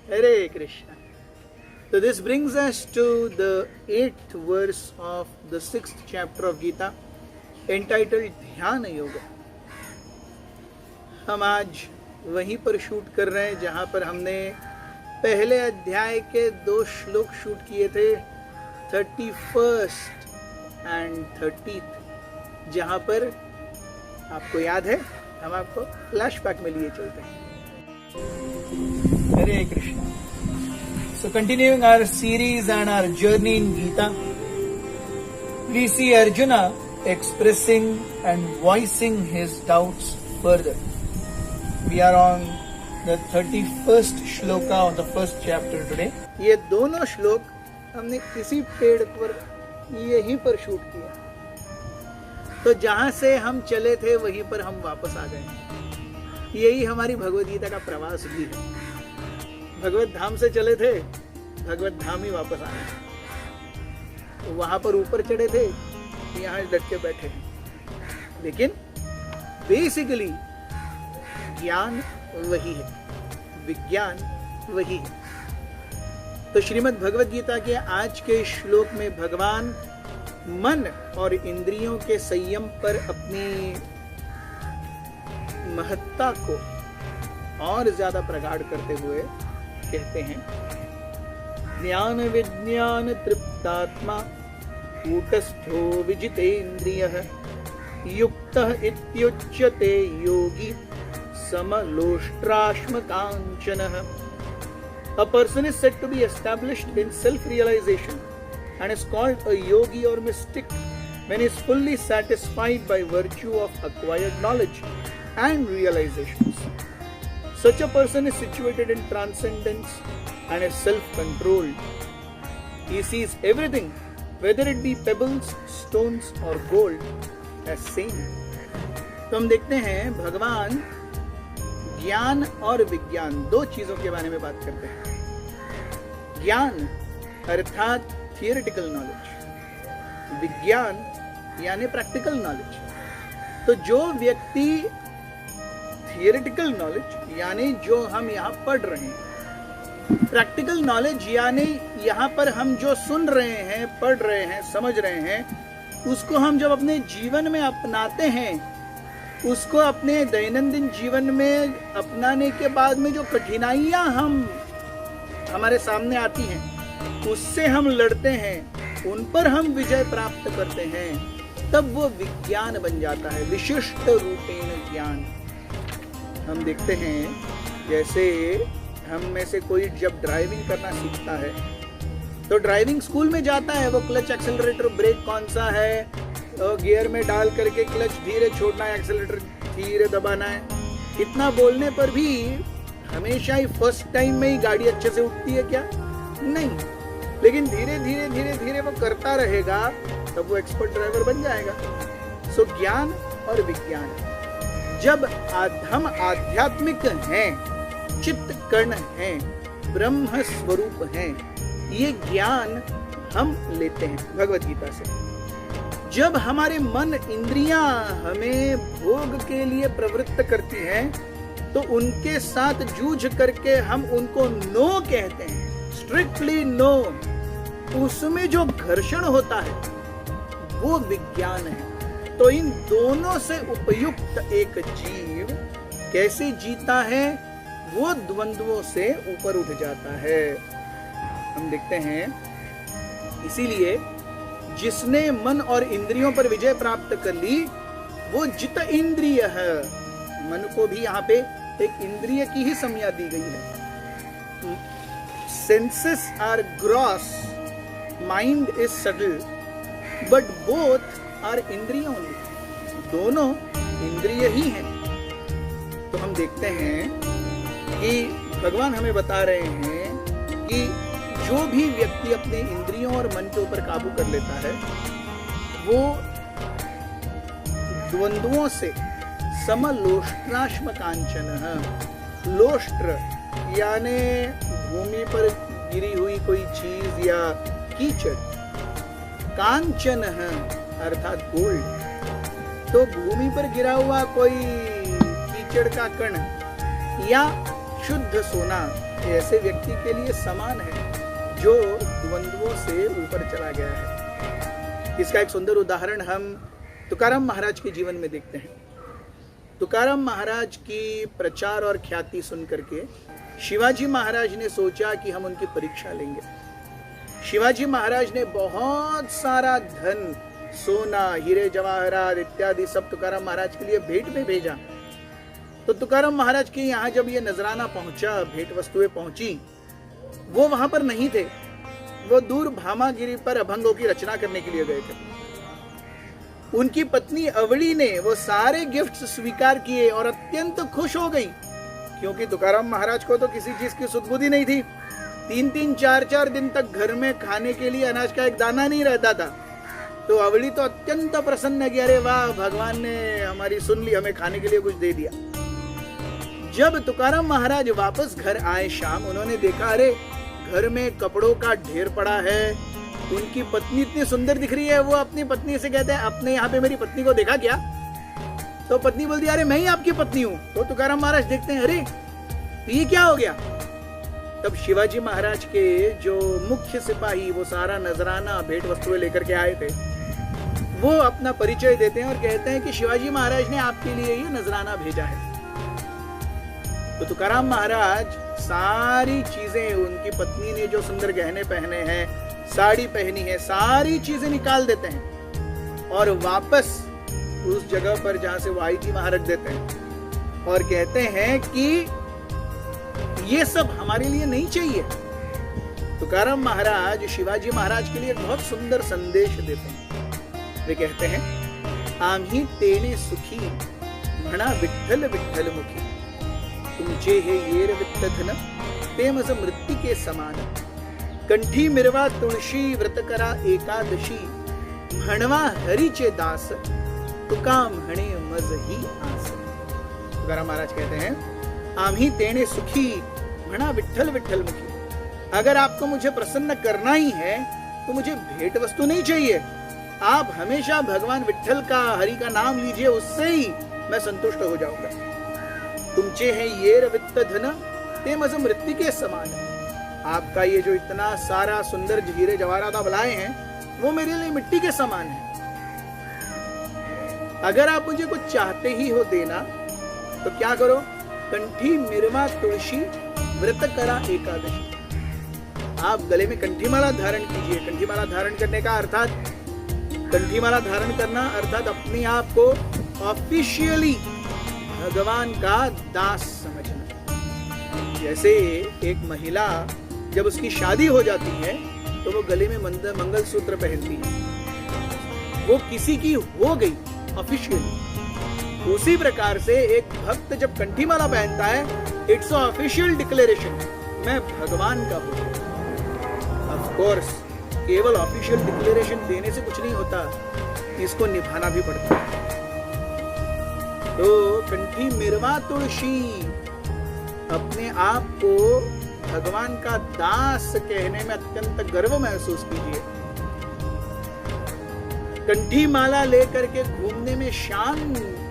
Hare Krishna. So this brings us to the 8th verse of the 6th chapter of Gita, entitled ध्यान योग. हम आज वहीं पर शूट कर रहे हैं जहां पर हमने पहले अध्याय के 2 श्लोक शूट किए थे, 31st एंड 30th, जहां पर आपको याद है हम आपको फ्लैशबैक में लिए चलते हैं. हरे Krishna. So continuing our series and our journey in Gita, we see Arjuna expressing and voicing his doubts further. We are on the 31st shloka of the first chapter today. ये दोनों श्लोक हमने किसी पेड़ पर यहीं पर शूट किया. तो जहां से हम चले थे वहीं पर हम वापस आ गए. यही हमारी भगवद गीता का प्रवास भी है. भगवत धाम से चले थे, भगवत धाम ही वापस आ गए. वहां पर ऊपर चढ़े थे, यहाँ डट के बैठे हैं. लेकिन बेसिकली ज्ञान वही है, विज्ञान वही है. तो श्रीमद् भगवद गीता के आज के श्लोक में भगवान मन और इंद्रियों के संयम पर अपनी महत्ता को और ज्यादा प्रगाढ़ करते हुए कहते हैं, ज्ञान विज्ञान तृप्तात्मा कूटस्थो विजितेन्द्रियः युक्तः इत्युच्यते योगी समलोष्ट्राश्म कांचनः. A person is said to be established in self-realization and is called a yogi or mystic when he is fully satisfied by virtue of acquired knowledge and realizations. Such a person is situated in transcendence and is self-controlled. He sees everything, whether it be pebbles, stones or gold, as same. तो हम देखते हैं भगवान ज्ञान और विज्ञान दो चीजों के बारे में बात करते हैं. ज्ञान अर्थात थियोरेटिकल नॉलेज, विज्ञान यानी प्रैक्टिकल नॉलेज. तो जो व्यक्ति थियोरेटिकल नॉलेज यानी जो हम यहाँ पढ़ रहे हैं, प्रैक्टिकल नॉलेज यानी यहाँ पर हम जो सुन रहे हैं, पढ़ रहे हैं, समझ रहे हैं, उसको हम जब अपने जीवन में अपनाते हैं, उसको अपने दैनंदिन जीवन में अपनाने के बाद में जो कठिनाइयां हमारे सामने आती हैं, उससे हम लड़ते हैं, उन पर हम विजय प्राप्त करते हैं, तब वो विज्ञान बन जाता है, विशिष्ट रूपेण ज्ञान. हम देखते हैं जैसे हम में से कोई जब ड्राइविंग करना सीखता है तो ड्राइविंग स्कूल में जाता है, वो क्लच, एक्सेलरेटर, ब्रेक कौन सा है, गियर में डाल करके क्लच धीरे छोड़ना है, एक्सेलरेटर धीरे दबाना है. इतना बोलने पर भी हमेशा ही फर्स्ट टाइम में ही गाड़ी अच्छे से उठती है क्या? नहीं. लेकिन धीरे धीरे धीरे धीरे वो करता रहेगा, तब वो एक्सपर्ट ड्राइवर बन जाएगा. सो ज्ञान और विज्ञान, जब हम आध्यात्मिक हैं, चित्त कर्ण हैं, ब्रह्म स्वरूप हैं, ये ज्ञान हम लेते हैं भगवत गीता से. जब हमारे मन इंद्रियां हमें भोग के लिए प्रवृत्त करती हैं, तो उनके साथ जूझ करके हम उनको नो कहते हैं, स्ट्रिक्टली नो. उसमें जो घर्षण होता है वो विज्ञान है. तो इन दोनों से उपयुक्त एक जीव कैसे जीता है, वो द्वंद्वों से ऊपर उठ जाता है. हम देखते हैं इसीलिए जिसने मन और इंद्रियों पर विजय प्राप्त कर ली, वो जित इंद्रिय है. मन को भी यहाँ पे एक इंद्रिय की ही संज्ञा दी गई है. Senses are gross, mind is subtle, but both are इंद्रिय ओनली. दोनों इंद्रिय ही हैं. तो हम देखते हैं कि भगवान हमें बता रहे हैं कि जो भी व्यक्ति अपने इंद्रियों और मन के ऊपर काबू कर लेता है, वो द्वंद्वों से समलोष्ट्राश्म कांचन. लोष्ट्र यानी भूमि पर गिरी हुई कोई चीज या कीचड़, कांचन अर्थात गोल्ड. तो भूमि पर गिरा हुआ कोई कीचड़ का कण या शुद्ध सोना ऐसे व्यक्ति के लिए समान है जो द्वंद्वों से ऊपर चला गया है। इसका एक सुंदर उदाहरण हम तुकाराम महाराज के जीवन में देखते हैं। तुकाराम महाराज की प्रचार और ख्याति सुन करके शिवाजी महाराज ने सोचा कि हम उनकी परीक्षा लेंगे। शिवाजी महाराज ने बहुत सारा धन, सोना, हीरे जवाहरात इत्यादि सब तुकाराम महाराज के लिए भेंट में भेजा। तो तुकाराम महाराज के यहाँ जब ये नजराना पहुंचा, भेंट वस्तुएं पहुंची, वो वहां पर नहीं थे। वो दूर भामागिरी पर अभंगों की रचना करने के लिए गए थे। उनकी पत्नी अवली ने वो सारे गिफ्ट्स स्वीकार किए और अत्यंत खुश हो गई, क्योंकि तुकाराम महाराज को तो किसी चीज की सुध-बुद्धि नहीं थी। 3-3, 4-4 दिन तक घर में खाने के लिए अनाज का एक दाना नहीं रहता था। तो अवली तो अत्यंत प्रसन्न कि अरे वाह, भगवान ने हमारी सुन ली, हमें खाने के लिए कुछ दे दिया। जब तुकाराम महाराज वापस घर आए शाम, उन्होंने देखा अरे घर में कपड़ों का ढेर पड़ा है। उनकी पत्नी इतनी सुंदर दिख रही है। वो अपनी पत्नी से कहते हैं, आपने यहाँ पे मेरी पत्नी को देखा क्या? तो पत्नी बोलती है, अरे मैं ही आपकी पत्नी हूँ। तो तुकाराम महाराज देखते हैं, अरे ये क्या हो गया? तब शिवाजी महाराज के जो मुख्य सिपाही वो सारा नजराना, भेंट वस्तुएं लेकर के आए थे, वो अपना परिचय देते हैं और कहते हैं कि शिवाजी महाराज ने आपके लिए ये नजराना भेजा है। तो तुकाराम महाराज सारी चीजें, उनकी पत्नी ने जो सुंदर गहने पहने हैं, साड़ी पहनी है, सारी चीजें निकाल देते हैं और वापस उस जगह पर जहां से वो आई थी वहां रख देते हैं और कहते हैं कि ये सब हमारे लिए नहीं चाहिए। तुकाराम महाराज शिवाजी महाराज के लिए बहुत सुंदर संदेश देते हैं। वे कहते हैं, आम्ही तेने सुखी म्हणा विठ्ठल विठ्ठल मुखी, तुमचे हे येर वित्त धन ते मज मृत्तिके समान, कंठी मिरवा तुळशी व्रत करा एकादशी, म्हणवा हरीचे दास तुका म्हणे मज ही आस। तुकाराम महाराज कहते हैं, आम्ही तेने सुखी म्हणा विठ्ठल विठ्ठल मुखी। अगर आपको मुझे प्रसन्न करना ही है तो मुझे भेंट वस्तु नहीं चाहिए। आप हमेशा भगवान विठ्ठल का, हरि का नाम लीजिए, उससे ही मैं संतुष्ट हो जाऊंगा। तुमचे हैं येर वित्त धन ते मज मृत्तिके समान। आपका ये जो इतना सारा सुंदर हीरे जवाहरात आप लाए हैं, वो मेरे लिए मिट्टी के समान है। अगर आप मुझे कुछ चाहते ही हो देना तो क्या करो, कंठी मिरवा तुलसी व्रत करा एकादशी। आप गले में कंठीमाला धारण कीजिए। कंठीमाला धारण करने का अर्थात, कंठीमाला धारण करना अर्थात अपने आप को ऑफिशियली भगवान का दास समझना। जैसे एक महिला जब उसकी शादी हो जाती है तो वो गले में मंगलसूत्र पहनती है, वो किसी की हो गई ऑफिशियली। उसी प्रकार से एक भक्त जब कंठीमाला पहनता है, इट्स ऑफिशियल डिक्लेरेशन, मैं भगवान का हूं। ऑफ कोर्स केवल ऑफिशियल डिक्लेरेशन देने से कुछ नहीं होता, इसको निभाना भी पड़ता है। तो कंठी मिरवा तुलसी, अपने आप को भगवान का दास कहने में अत्यंत गर्व महसूस कीजिए। कंठी माला लेकर के घूमने में शान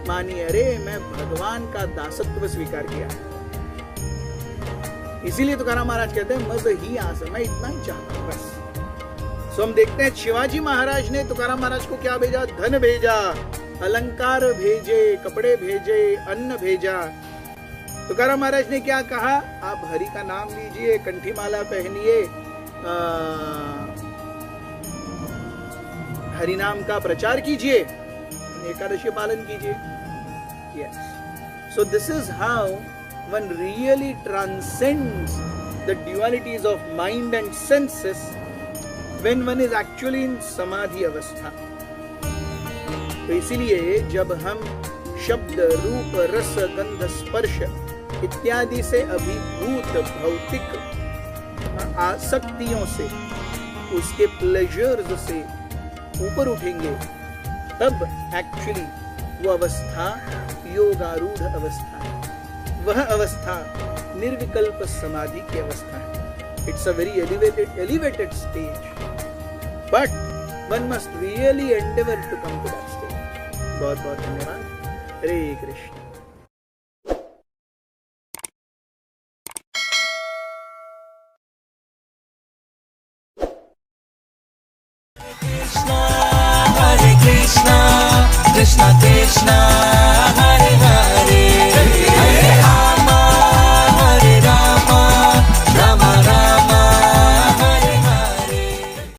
मानिए, अरे मैं भगवान का दासत्व स्वीकार किया। इसीलिए तुकाराम महाराज कहते हैं, मज ही आस, मैं इतना ही चाहता हूं बस। सो हम देखते हैं शिवाजी महाराज ने तुकाराम महाराज को क्या भेजा? धन भेजा, अलंकार भेजे, कपड़े भेजे, अन्न भेजा। तुकाराम महाराज ने क्या कहा? आप हरि का नाम लीजिए, कंठी माला पहनिए, हरि नाम का प्रचार कीजिए, एकादशी पालन कीजिए। Yes. So this is how one really transcends the dualities of mind and senses when one is actually in samadhi अवस्था। तो इसीलिए जब हम शब्द, रूप, रस, गंध, स्पर्श इत्यादि से अभिभूत भौतिक आसक्तियों से, उसके प्लेजर्स से ऊपर उठेंगे, तब एक्चुअली वो अवस्था योगारूढ़ अवस्था है। वह अवस्था निर्विकल्प समाधि की अवस्था है। It's a very elevated stage, but one must really endeavor to come to that stage। बहुत बहुत धन्यवाद। हरे Krishna. Krishna, Hare Krishna, Krishna Krishna.